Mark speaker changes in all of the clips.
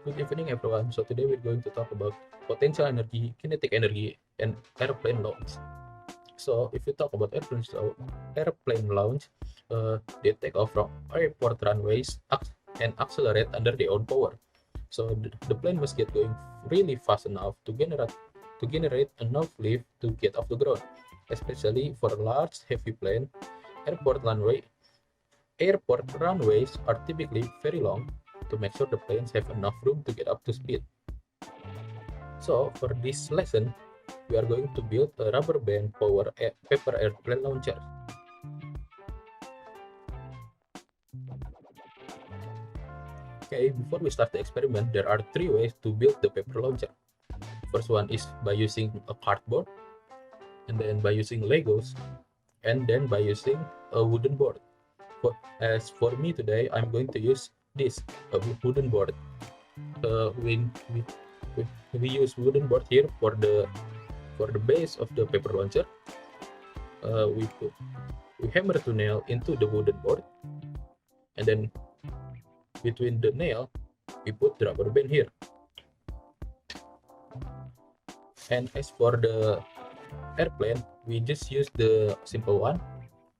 Speaker 1: Good evening, everyone. So today we're going to talk about potential energy, kinetic energy, and airplane launch. So if you talk about airplane launch, they take off from airport runways and accelerate under their own power. So the plane must get going really fast enough to generate enough lift to get off the ground, especially for a large, heavy plane. Airport runway Airport runways are typically very long to make sure the planes have enough room to get up to speed. So for this lesson, we are going to build a rubber band power paper airplane launcher. Okay, before we start the experiment, there are three ways to build the paper launcher. First one is by using a cardboard, and then by using Legos, and then by using a wooden board. As for me today, I'm going to use this a wooden board. We use wooden board here for the base of the paper launcher. We hammer the nail into the wooden board, and then between the nail we put the rubber band here. And as for the airplane, we just use the simple one.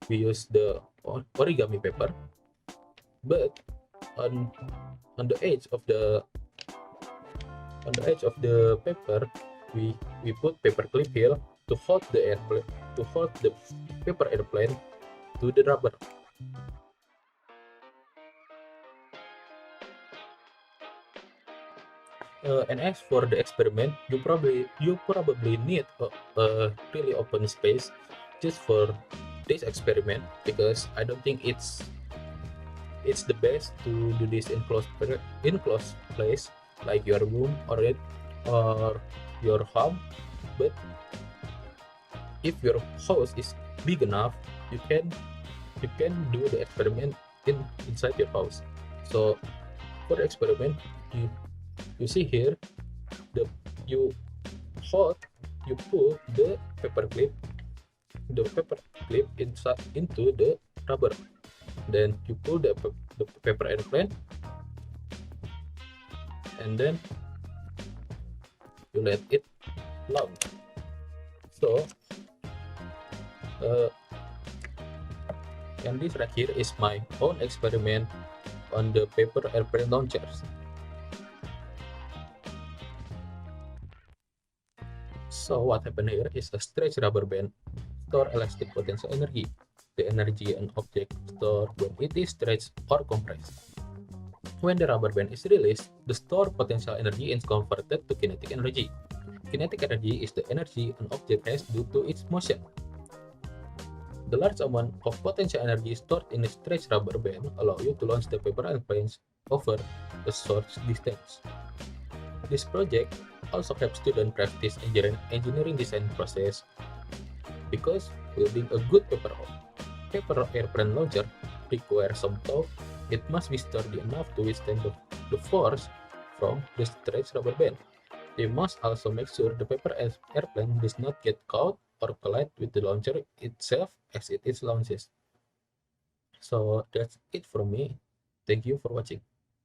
Speaker 1: We use the origami paper, but on the edge of the paper, we put paper clip here to hold the paper airplane to the rubber. And as for the experiment, you probably need a really open space just for this experiment, because I don't think it's the best to do this in closed place like your room or your home. But if your house is big enough, you can do the experiment inside your house. So for the experiment, you see here, you pull the paper clip into the rubber, then you pull the paper airplane, and then you let it launch. So and this right here is my own experiment on the paper airplane launchers. So what happened here is a stretched rubber band store elastic potential energy, the energy an object store when it is stretched or compressed. When the rubber band is released, the stored potential energy is converted to kinetic energy. Kinetic energy is the energy an object has due to its motion. The large amount of potential energy stored in a stretched rubber band allow you to launch the paper airplanes over a short distance. This project also helps students practice engineering design process, because building a good paper airplane launcher requires some torque. It must be sturdy enough to withstand the force from the stretched rubber band. They must also make sure the paper airplane does not get caught or collide with the launcher itself as it is launches. So that's it from me. Thank you for watching.